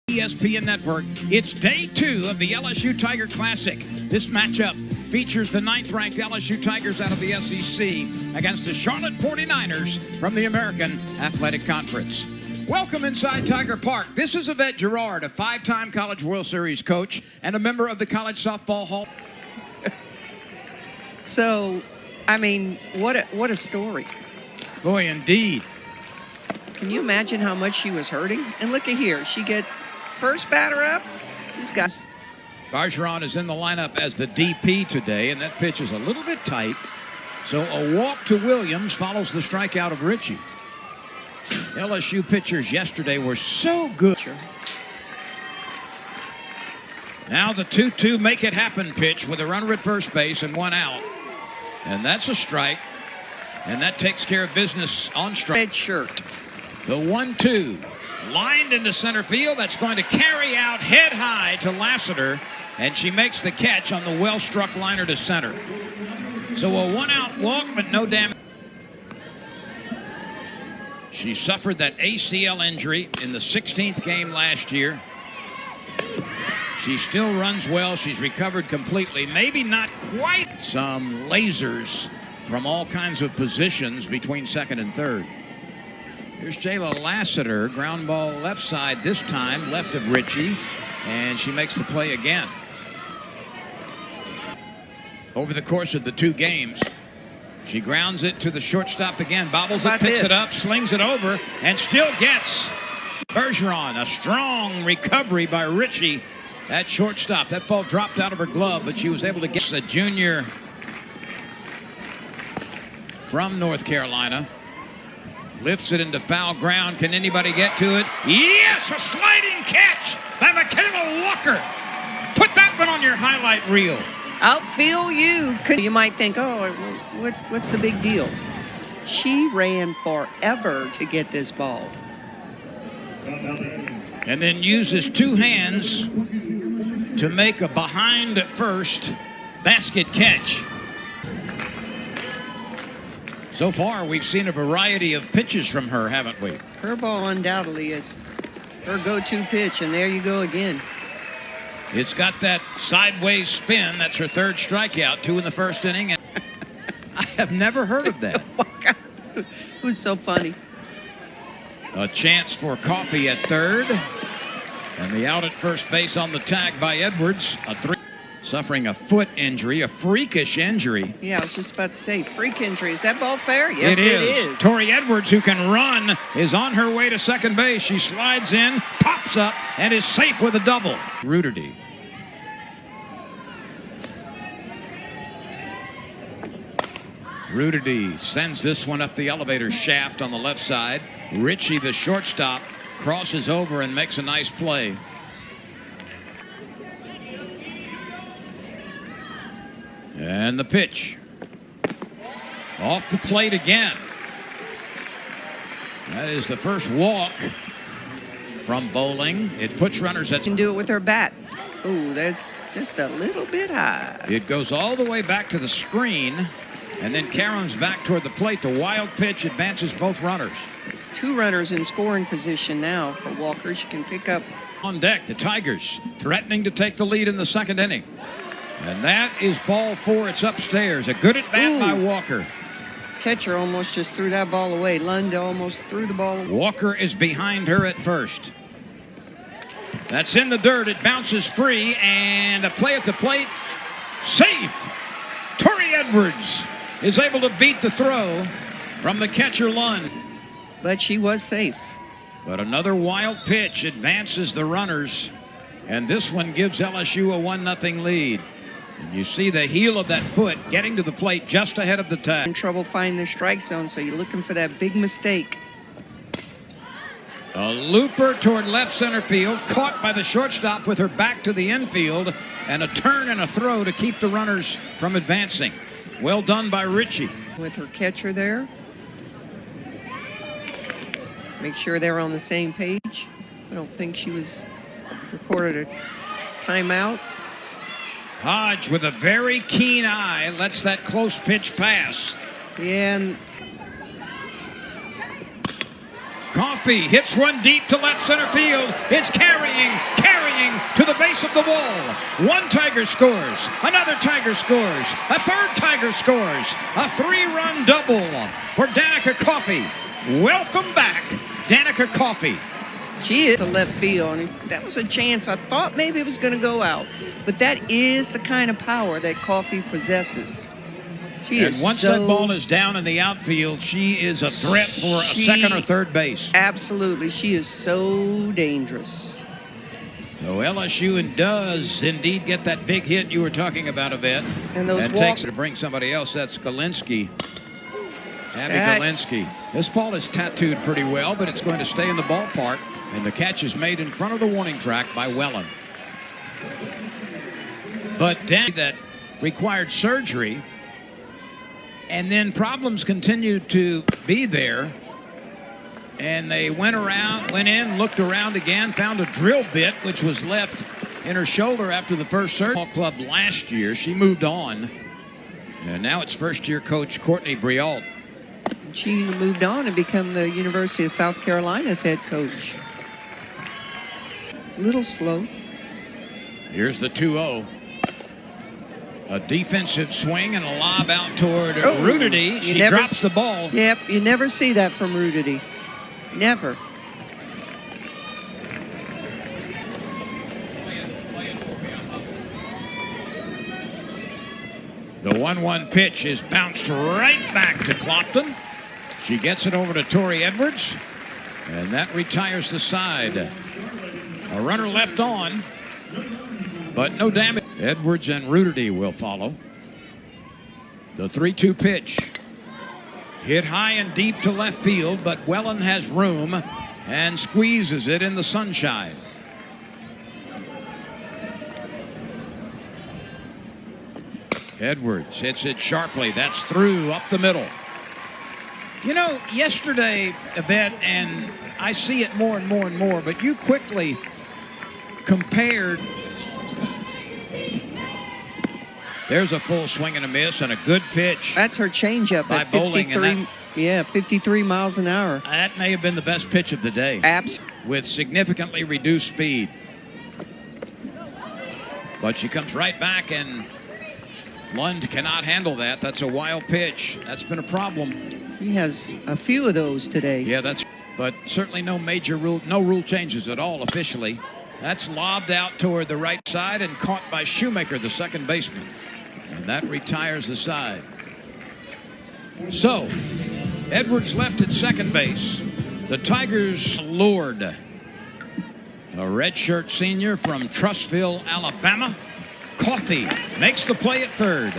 ESPN Network. It's day 2 of the LSU Tiger Classic. This matchup features the 9th-ranked LSU Tigers out of the SEC against the Charlotte 49ers from the American Athletic Conference. Welcome inside Tiger Park. This is Yvette Girard, a 5-time College World Series coach and a member of the College Softball Hall. So, I mean, what a story. Boy, indeed. Can you imagine how much she was hurting? And look at here. She get first batter up. These guys. Bergeron is in the lineup as the DP today, and that pitch is a little bit tight. So a walk to Williams follows the strikeout of Ritchie. LSU pitchers yesterday were so good. Sure. Now the 2-2 make it happen pitch with a runner at first base and 1 out. And that's a strike. And that takes care of business on strike. Red shirt. The 1-2 lined into center field. That's going to carry out head high to Lassiter. And she makes the catch on the well-struck liner to center. So a 1-out walk, but no damage. She suffered that ACL injury in the 16th game last year. She still runs well. She's recovered completely. Maybe not quite. Some lasers from all kinds of positions between second and third. Here's Jayla Lassiter. Ground ball left side this time, left of Ritchie. And she makes the play again. Over the course of the 2 games, she grounds it to the shortstop again. Bobbles it, picks it up, slings it over, and still gets Bergeron. A strong recovery by Ritchie at shortstop. That ball dropped out of her glove, but she was able to get a junior from North Carolina. Lifts it into foul ground. Can anybody get to it? Yes, a sliding catch by Michaela Walker. Put that one on your highlight reel. I'll feel you. You might think, oh, what's the big deal? She ran forever to get this ball. And then uses 2 hands to make a behind at first basket catch. So far, we've seen a variety of pitches from her, haven't we? Her ball undoubtedly is her go-to pitch, and there you go again. It's got that sideways spin. That's her 3rd strikeout, 2 in the 1st inning. And I have never heard of that. It was so funny. A chance for Coffey at 3rd. And the out at first base on the tag by Edwards. A 3. Suffering a foot injury, a freakish injury. Yeah, I was just about to say, freak injury. Is that ball fair? Yes, it is. Tori Edwards, who can run, is on her way to second base. She slides in, pops up, and is safe with a double. Ruderty. Ruderty sends this one up the elevator shaft on the left side. Ritchie, the shortstop, crosses over and makes a nice play. And the pitch. Off the plate again. That is the first walk from Bowling. It puts runners at... Can do it with her bat. Ooh, that's just a little bit high. It goes all the way back to the screen, and then caroms back toward the plate. The wild pitch advances both runners. 2 runners in scoring position now for Walker. She can pick up. On deck, the Tigers threatening to take the lead in the 2nd inning. And that is ball 4. It's upstairs. A good at bat by Walker. Catcher almost just threw that ball away. Lund almost threw the ball away. Walker is behind her at first. That's in the dirt. It bounces free, and a play at the plate. Safe. Tori Edwards is able to beat the throw from the catcher Lund. But she was safe. But another wild pitch advances the runners, and this one gives LSU a 1-0 lead. And you see the heel of that foot getting to the plate just ahead of the tag. In trouble finding the strike zone, so you're looking for that big mistake. A looper toward left center field, caught by the shortstop with her back to the infield, and a turn and a throw to keep the runners from advancing. Well done by Ritchie. With her catcher there. Make sure they're on the same page. I don't think she was recorded a timeout. Hodge with a very keen eye lets that close pitch pass. Yeah, and Coffey Coffey hits one deep to left center field. It's carrying to the base of the wall. One Tiger scores. Another Tiger scores. A third Tiger scores. A 3-run double for Danica Coffey. Welcome back, Danica Coffey. She is to left field, and that was a chance. I thought maybe it was going to go out, but that is the kind of power that Coffey possesses. And once that ball is down in the outfield, she is a threat for a second or third base. Absolutely. She is so dangerous. So LSU does indeed get that big hit you were talking about, Yvette. And those that takes it to bring somebody else. That's Galinsky. Abby Galinsky. This ball is tattooed pretty well, but it's going to stay in the ballpark. And the catch is made in front of the warning track by Wellen. But then that required surgery. And then problems continued to be there. And they went in, looked around again, found a drill bit, which was left in her shoulder after the first surgery. Club last year, she moved on. And now it's first-year coach Courtney Briault. She moved on and become the University of South Carolina's head coach. A little slow. Here's the 2-0. A defensive swing and a lob out toward Rudity. She drops the ball. Yep, you never see that from Rudity. Never. The 1-1 pitch is bounced right back to Clopton. She gets it over to Tori Edwards, and that retires the side. A runner left on, but no damage. Edwards and Rudity will follow. The 3-2 pitch. Hit high and deep to left field, but Wellen has room and squeezes it in the sunshine. Edwards hits it sharply. That's through up the middle. You know, yesterday, Yvette, and I see it more and more and more, but you quickly compared. There's a full swing and a miss and a good pitch. That's her changeup at 53. Yeah, 53 miles an hour. That may have been the best pitch of the day. With significantly reduced speed. But she comes right back, and Lund cannot handle that. That's a wild pitch. That's been a problem. He has a few of those today. Yeah, but certainly no rule changes at all officially. That's lobbed out toward the right side and caught by Shoemaker, the second baseman. And that retires the side. So, Edwards left at second base. The Tigers lured a redshirt senior from Trussville, Alabama. Coffey makes the play at third.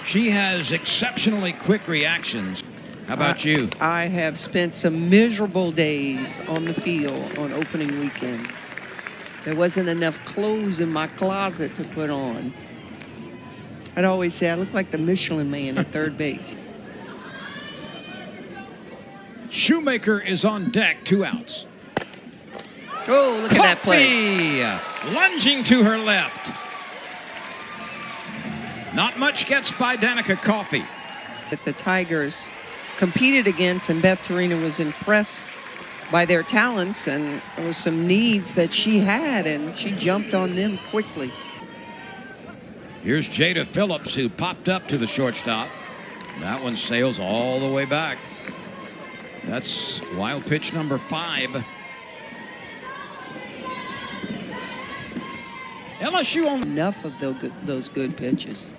She has exceptionally quick reactions. How about you? I have spent some miserable days on the field on opening weekend. There wasn't enough clothes in my closet to put on. I'd always say I look like the Michelin Man at third base. Shoemaker is on deck, 2 outs. Oh, look at that play. Lunging to her left. Not much gets by Danica Coffey. That the Tigers competed against, and Beth Torina was impressed by their talents, and there was some needs that she had, and she jumped on them quickly. Here's Jada Phillips, who popped up to the shortstop. That one sails all the way back. That's wild pitch number 5. LSU only enough of those good pitches.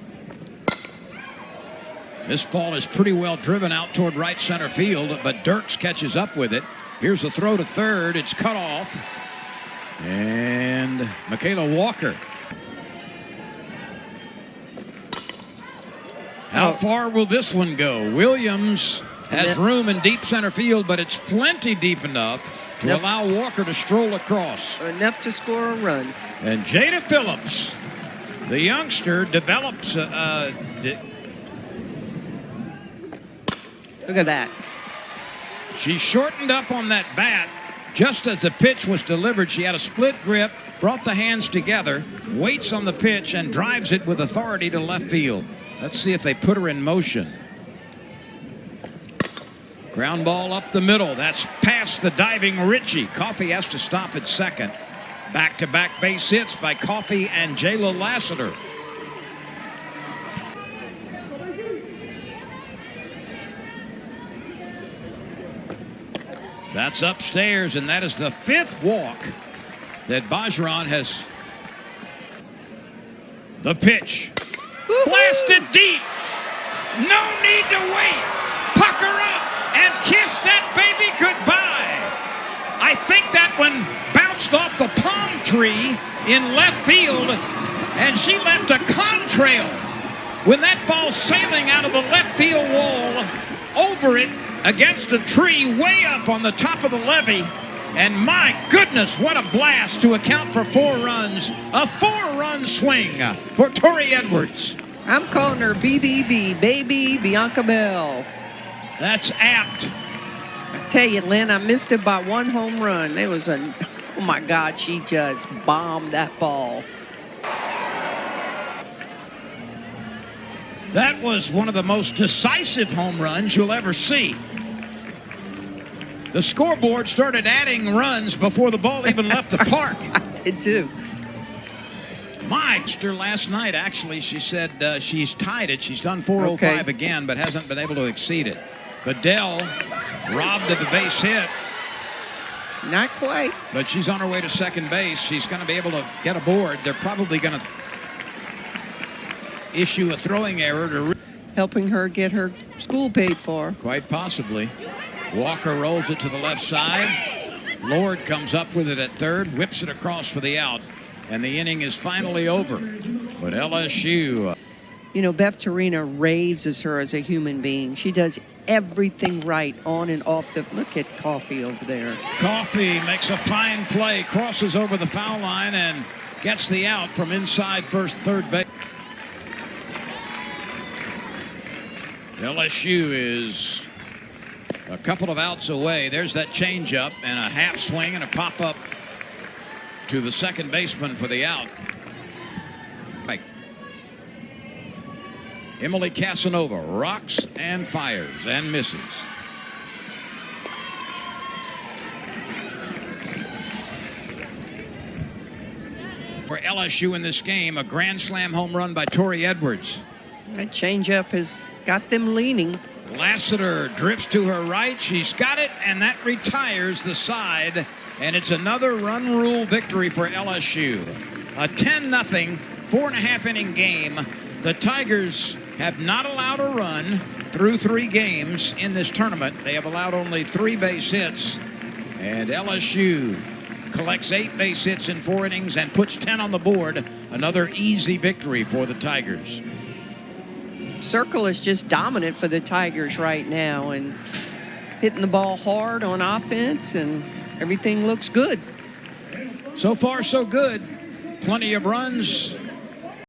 This ball is pretty well driven out toward right center field, but Dirks catches up with it. Here's the throw to third. It's cut off. And Michaela Walker. How far will this one go? Williams has room in deep center field, but it's plenty deep enough to allow Walker to stroll across. Enough to score a run. And Jada Phillips, the youngster, develops. Look at that. She shortened up on that bat just as the pitch was delivered. She had a split grip, brought the hands together, waits on the pitch, and drives it with authority to left field. Let's see if they put her in motion. Ground ball up the middle. That's past the diving Ritchie. Coffey has to stop at second. Back-to-back base hits by Coffey and Jayla Lassiter. That's upstairs, and that is the 5th walk that Bergeron has. The pitch. Blasted deep. No need to wait. Pucker up and kiss that baby goodbye. I think that one bounced off the palm tree in left field, and she left a contrail when that ball sailing out of the left field wall over it against a tree way up on the top of the levee. And my goodness, what a blast to account for 4 runs. A 4-run swing for Tori Edwards. I'm calling her BBB, Baby Bianca Bell. That's apt. I tell you, Lynn, I missed it by 1 home run. It was oh my God, she just bombed that ball. That was one of the most decisive home runs you'll ever see. The scoreboard started adding runs before the ball even left the park. I did too. Last night, actually, she said she's tied it. She's done 405 again, but hasn't been able to exceed it. Bedell robbed of the base hit. Not quite. But she's on her way to second base. She's going to be able to get aboard. They're probably going to issue a throwing error to helping her get her school paid for. Quite possibly. Walker rolls it to the left side. Lord comes up with it at third, whips it across for the out, and the inning is finally over. But LSU. You know, Beth Torina raves her as a human being. She does everything right on and off the. Look at Coffey over there. Coffey makes a fine play, crosses over the foul line, and gets the out from inside third base. LSU is a couple of outs away. There's that changeup and a half swing and a pop-up to the second baseman for the out. Right. Emily Casanova rocks and fires and misses. For LSU in this game, a grand slam home run by Tori Edwards. That changeup has got them leaning. Lassiter drifts to her right. She's got it, and that retires the side. And it's another run rule victory for LSU. A 10-0, 4.5-inning game. The Tigers have not allowed a run through 3 games in this tournament. They have allowed only 3 base hits. And LSU collects 8 base hits in 4 innings and puts 10 on the board. Another easy victory for the Tigers. Circle is just dominant for the Tigers right now and hitting the ball hard on offense, and everything looks good. So far, so good. Plenty of runs